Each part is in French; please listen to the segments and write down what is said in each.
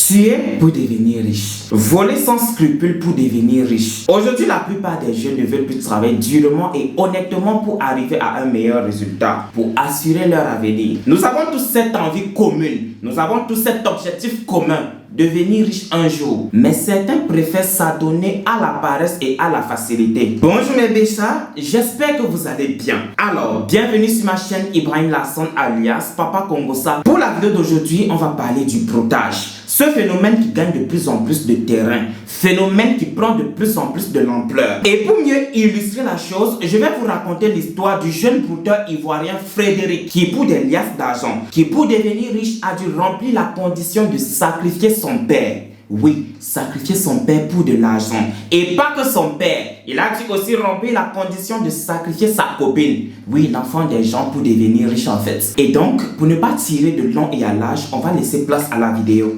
Tuer pour devenir riche. Voler sans scrupule pour devenir riche. Aujourd'hui, la plupart des jeunes ne veulent plus travailler durement et honnêtement pour arriver à un meilleur résultat, pour assurer leur avenir. Nous avons tous cette envie commune. Nous avons tous cet objectif commun. Devenir riche un jour. Mais certains préfèrent s'adonner à la paresse et à la facilité. Bonjour mes béchas, j'espère que vous allez bien. Alors, bienvenue sur ma chaîne Ibrahim Lasson alias Papa Kongosa. Pour la vidéo d'aujourd'hui, on va parler du broutage. Ce phénomène qui gagne de plus en plus de terrain. Phénomène qui prend de plus en plus de l'ampleur. Et pour mieux illustrer la chose, je vais vous raconter l'histoire du jeune brouteur ivoirien Frédéric qui pour des liasses d'argent, qui pour devenir riche a dû remplir la condition de sacrifier son père. Oui, sacrifier son père pour de l'argent. Et pas que son père, il a dû aussi remplir la condition de sacrifier sa copine. Oui, l'enfant des gens pour devenir riche en fait. Et donc, pour ne pas tirer de long et à large, on va laisser place à la vidéo.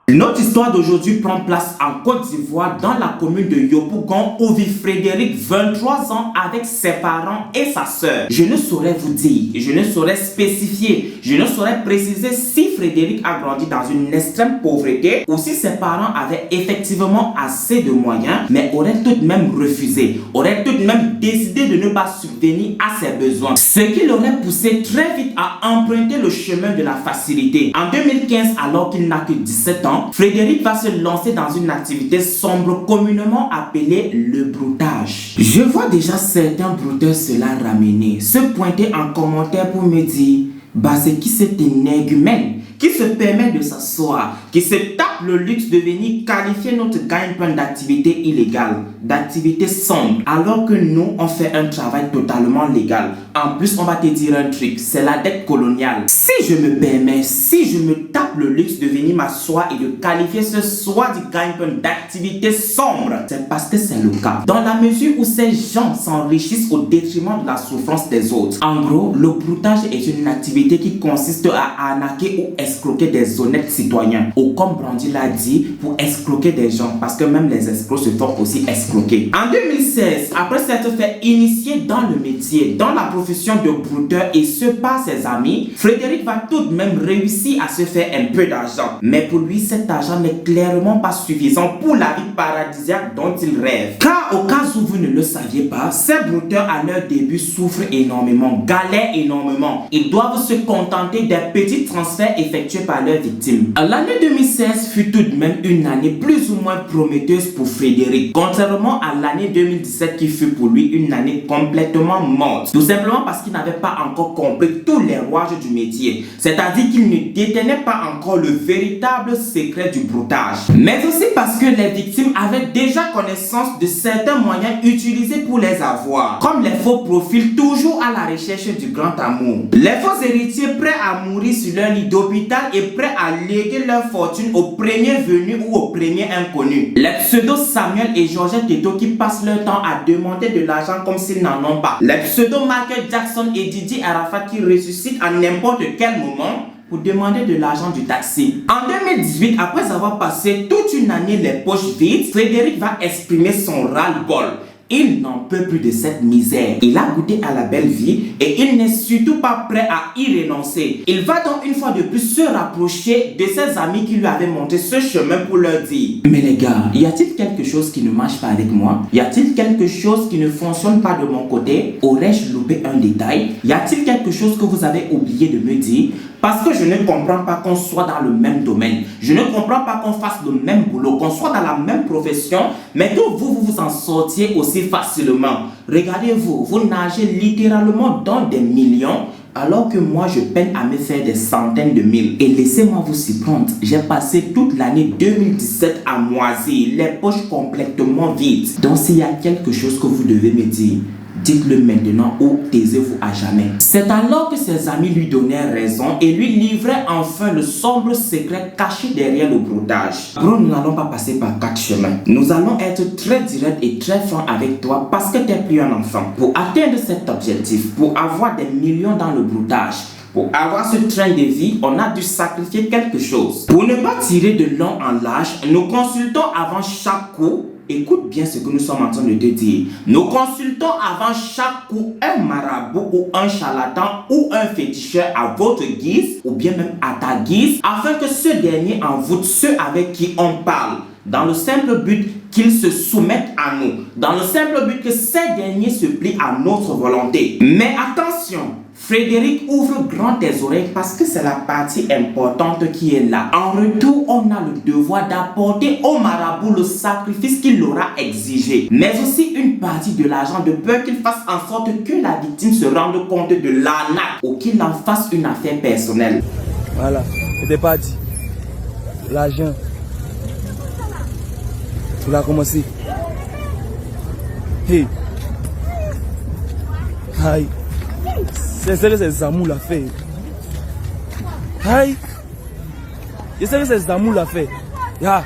Notre histoire d'aujourd'hui prend place en Côte d'Ivoire dans la commune de Yopougon où vit Frédéric, 23 ans, avec ses parents et sa sœur. Je ne saurais vous dire, je ne saurais spécifier, je ne saurais préciser si Frédéric a grandi dans une extrême pauvreté ou si ses parents avaient effectivement assez de moyens mais auraient tout de même refusé, auraient tout de même décidé de ne pas subvenir à ses besoins. Ce qui l'aurait poussé très vite à emprunter le chemin de la facilité. En 2015, alors qu'il n'a que 17 ans, Frédéric va se lancer dans une activité sombre communément appelée le broutage. Je vois déjà certains brouteurs se la ramener, se pointer en commentaire pour me dire bah c'est qui cet énergumène qui se permet de s'asseoir, qui se tape le luxe de venir qualifier notre gagne-pain d'activité illégale, d'activité sombre, alors que nous, on fait un travail totalement légal. En plus, on va te dire un truc, c'est la dette coloniale. Si je me permets, si je me tape le luxe de venir m'asseoir et de qualifier ce soit du gagne-pain d'activité sombre, c'est parce que c'est le cas. Dans la mesure où ces gens s'enrichissent au détriment de la souffrance des autres. En gros, le broutage est une activité qui consiste à arnaquer ou escroquer des honnêtes citoyens. Ou comme Brandy l'a dit, pour escroquer des gens, parce que même les escrocs se font aussi escroquer. En 2016, après s'être fait initier dans le métier, dans la profession de brouteur et ce par ses amis, Frédéric va tout de même réussir à se faire un peu d'argent. Mais pour lui, cet argent n'est clairement pas suffisant pour la vie paradisiaque dont il rêve. Car au cas où vous ne le saviez pas, ces brouteurs à leur début souffrent énormément, galèrent énormément. Ils doivent se contenter des petits transferts effectués par leurs victimes. L'année 2016 fut tout de même une année plus ou moins prometteuse pour Frédéric, contrairement à l'année 2017 qui fut pour lui une année complètement morte. Tout simplement parce qu'il n'avait pas encore compris tous les rouages du métier, c'est-à-dire qu'il ne détenait pas encore le véritable secret du broutage. Mais aussi parce que les victimes avaient déjà connaissance de certains moyens utilisés pour les avoir, comme les faux profils toujours à la recherche du grand amour, les faux héritiers prêts à mourir sur leur lit d'hôpital et prêts à léguer leur fortune au premier venu ou au premier inconnu, les pseudo Samuel et Georgette Teto qui passent leur temps à demander de l'argent comme s'ils n'en ont pas, les pseudo Michael Jackson et Didier Arafat qui ressuscitent à n'importe quel moment pour demander de l'argent du taxi. En 2018, après avoir passé toute une année les poches vides, Frédéric va exprimer son ras-le-bol. Il n'en peut plus de cette misère. Il a goûté à la belle vie et il n'est surtout pas prêt à y renoncer. Il va donc une fois de plus se rapprocher de ses amis qui lui avaient montré ce chemin pour leur dire: mais les gars, y a-t-il quelque chose qui ne marche pas avec moi? Y a-t-il quelque chose qui ne fonctionne pas de mon côté? Aurais-je loupé un détail? Y a-t-il quelque chose que vous avez oublié de me dire? Parce que je ne comprends pas qu'on soit dans le même domaine. Je ne comprends pas qu'on fasse le même boulot, qu'on soit dans la même profession, mais que vous en sortiez aussi facilement. Regardez-vous, vous nagez littéralement dans des millions, alors que moi je peine à me faire des centaines de mille. Et laissez-moi vous surprendre, j'ai passé toute l'année 2017 à moisir, les poches complètement vides. Donc s'il y a quelque chose que vous devez me dire, dites-le maintenant ou taisez-vous à jamais. C'est alors que ses amis lui donnaient raison et lui livraient enfin le sombre secret caché derrière le brodage. Bro, nous n'allons pas passer par 4 chemins. Nous allons être très directs et très francs avec toi parce que tu n'es plus un enfant. Pour atteindre cet objectif, pour avoir des millions dans le brodage, pour avoir ce train de vie, on a dû sacrifier quelque chose. Pour ne pas tirer de long en large, nous consultons avant chaque coup. Écoute bien ce que nous sommes en train de te dire. Nous consultons avant chaque coup un marabout ou un charlatan ou un féticheur à votre guise ou bien même à ta guise afin que ce dernier envoûte ceux avec qui on parle. Dans le simple but qu'ils se soumettent à nous. Dans le simple but que ces derniers se plient à notre volonté. Mais attention! Frédéric, ouvre grand tes oreilles parce que c'est la partie importante qui est là. En retour, on a le devoir d'apporter au marabout le sacrifice qu'il aura exigé, mais aussi une partie de l'argent de peur qu'il fasse en sorte que la victime se rende compte de l'arnaque ou qu'il en fasse une affaire personnelle. Voilà, c'était parti. L'argent. Tu l'as commencé. Hey. Aïe. C'est amours l'a fait. Aïe. Je sais que c'est amours l'a fait. Yeah.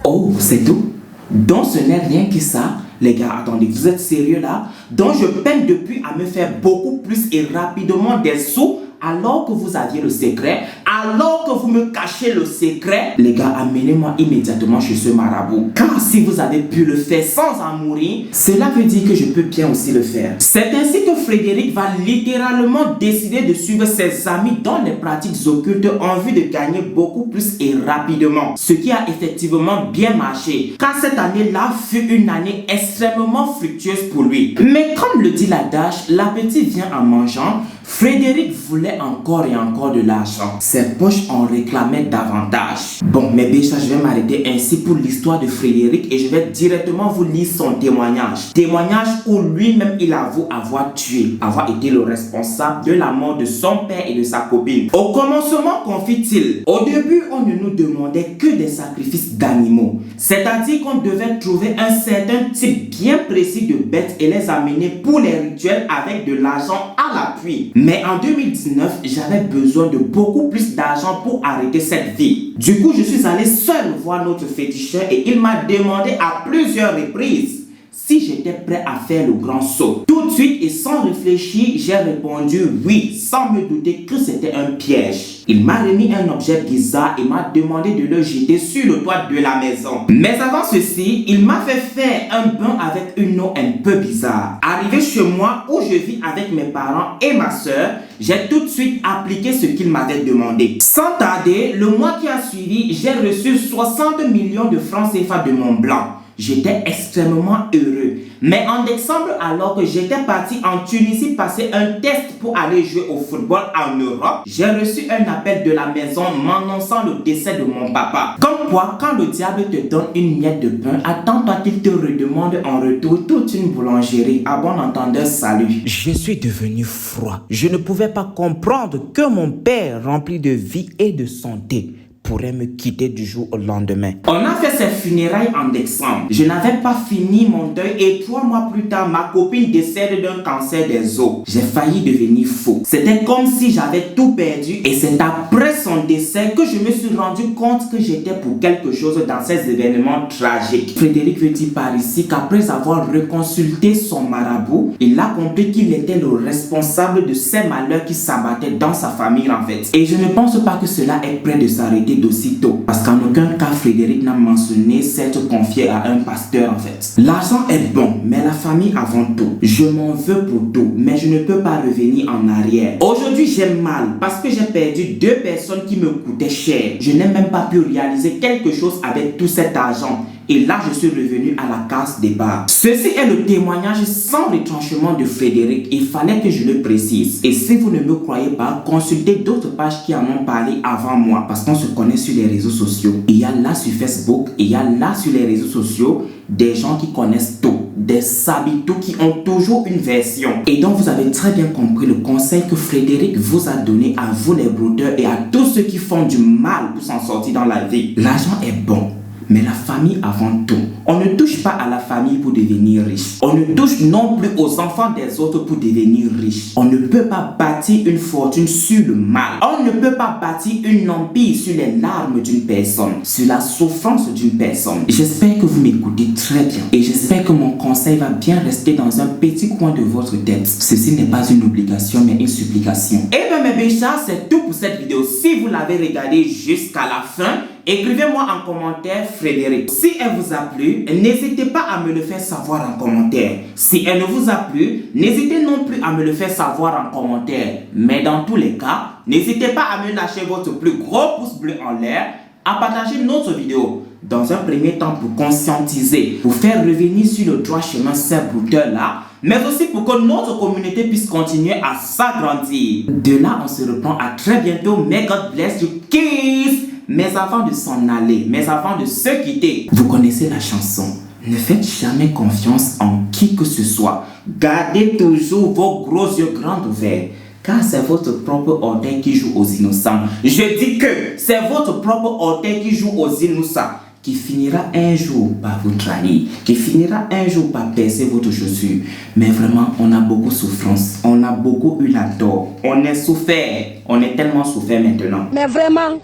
Oh, c'est tout? Donc ce n'est rien que ça? Les gars, attendez, vous êtes sérieux là? Donc je peine depuis à me faire beaucoup plus et rapidement des sous alors que vous aviez le secret, alors que vous me cachez le secret. Les gars, amenez-moi immédiatement chez ce marabout. Car si vous avez pu le faire sans en mourir, cela veut dire que je peux bien aussi le faire. C'est ainsi que Frédéric va littéralement décider de suivre ses amis dans les pratiques occultes en vue de gagner beaucoup plus et rapidement. Ce qui a effectivement bien marché, car cette année-là fut une année extrêmement fructueuse pour lui. Mais comme le dit l'adage, l'appétit vient en mangeant. Frédéric voulait encore et encore de l'argent. Ses poches en réclamaient davantage. Bon, mes bichons, je vais m'arrêter ainsi pour l'histoire de Frédéric et je vais directement vous lire son témoignage. Témoignage où lui-même il avoue avoir tué, avoir été le responsable de la mort de son père et de sa copine. Au commencement, confie-t-il, au début, on ne nous demandait que des sacrifices d'animaux. C'est-à-dire qu'on devait trouver un certain type bien précis de bêtes et les amener pour les rituels avec de l'argent à l'appui. Mais en 2019, j'avais besoin de beaucoup plus d'argent pour arrêter cette vie. Du coup, je suis allé seul voir notre féticheur et il m'a demandé à plusieurs reprises si j'étais prêt à faire le grand saut. Tout de suite et sans réfléchir, j'ai répondu oui, sans me douter que c'était un piège. Il m'a remis un objet bizarre et m'a demandé de le jeter sur le toit de la maison. Mais avant ceci, il m'a fait faire un bain avec une eau un peu bizarre. Arrivé chez moi où je vis avec mes parents et ma soeur, j'ai tout de suite appliqué ce qu'il m'avait demandé. Sans tarder, le mois qui a suivi, j'ai reçu 60 millions de francs CFA de mon blanc. J'étais extrêmement heureux. Mais en décembre, alors que j'étais parti en Tunisie passer un test pour aller jouer au football en Europe, j'ai reçu un appel de la maison m'annonçant le décès de mon papa. Comme quoi, quand le diable te donne une miette de pain, attends-toi qu'il te redemande en retour toute une boulangerie. À bon entendeur, salut. Je suis devenu froid. Je ne pouvais pas comprendre que mon père, rempli de vie et de santé, pourrait me quitter du jour au lendemain. On a fait ses funérailles en décembre. Je n'avais pas fini mon deuil et 3 mois plus tard, ma copine décède d'un cancer des os. J'ai failli devenir fou. C'était comme si j'avais tout perdu et c'est après son décès que je me suis rendu compte que j'étais pour quelque chose dans ces événements tragiques. Frédéric veut dire par ici qu'après avoir reconsulté son marabout, il a compris qu'il était le responsable de ces malheurs qui s'abattaient dans sa famille en fait. Et je ne pense pas que cela est près de s'arrêter d'aussitôt. Parce qu'en aucun cas, Frédéric n'a mentionné s'être confié à un pasteur en fait. L'argent est bon, mais la famille avant tout. Je m'en veux pour tout, mais je ne peux pas revenir en arrière. Aujourd'hui, j'ai mal parce que j'ai perdu 2 personnes qui me coûtaient cher. Je n'ai même pas pu réaliser quelque chose avec tout cet argent. Et là, je suis revenu à la case départ. Ceci est le témoignage sans retranchement de Frédéric. Il fallait que je le précise. Et si vous ne me croyez pas, consultez d'autres pages qui en ont parlé avant moi. Parce qu'on se connaît sur les réseaux sociaux. Il y a là sur Facebook, il y a là sur les réseaux sociaux des gens qui connaissent tout. Des sabitos qui ont toujours une version. Et donc, vous avez très bien compris le conseil que Frédéric vous a donné à vous les brodeurs et à tous ceux qui font du mal pour s'en sortir dans la vie. L'argent est bon. Mais la famille avant tout, On ne touche pas à la famille pour devenir riche. On ne touche non plus aux enfants des autres pour devenir riche. On ne peut pas bâtir une fortune sur le mal. On ne peut pas bâtir une empire sur les larmes d'une personne, sur la souffrance d'une personne. J'espère que vous m'écoutez très bien et j'espère que mon conseil va bien rester dans un petit coin de votre tête. Ceci n'est pas une obligation mais une supplication. Et bien mes béchards, c'est tout pour cette vidéo. Si vous l'avez regardé jusqu'à la fin, écrivez-moi en commentaire Frédéric. Si elle vous a plu, n'hésitez pas à me le faire savoir en commentaire. Si elle ne vous a plu, n'hésitez non plus à me le faire savoir en commentaire. Mais dans tous les cas, n'hésitez pas à me lâcher votre plus gros pouce bleu en l'air, à partager notre vidéo. Dans un premier temps pour conscientiser, pour faire revenir sur le droit chemin ces brouteurs là, mais aussi pour que notre communauté puisse continuer à s'agrandir. De là, on se reprend à très bientôt. May God bless you, kiss. Mais avant de s'en aller, mais avant de se quitter, vous connaissez la chanson. Ne faites jamais confiance en qui que ce soit. Gardez toujours vos gros yeux grands ouverts. Car c'est votre propre orteil qui joue aux innocents. Je dis que c'est votre propre orteil qui joue aux innocents, qui finira un jour par vous trahir, qui finira un jour par percer votre chaussure. Mais vraiment, on a beaucoup de souffrance, on a beaucoup eu la tort, on est souffert, on est tellement souffert maintenant. Mais vraiment,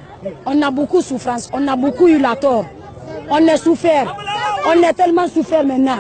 on a beaucoup de souffrance, on a beaucoup eu la tort, on est souffert, on est tellement souffert maintenant.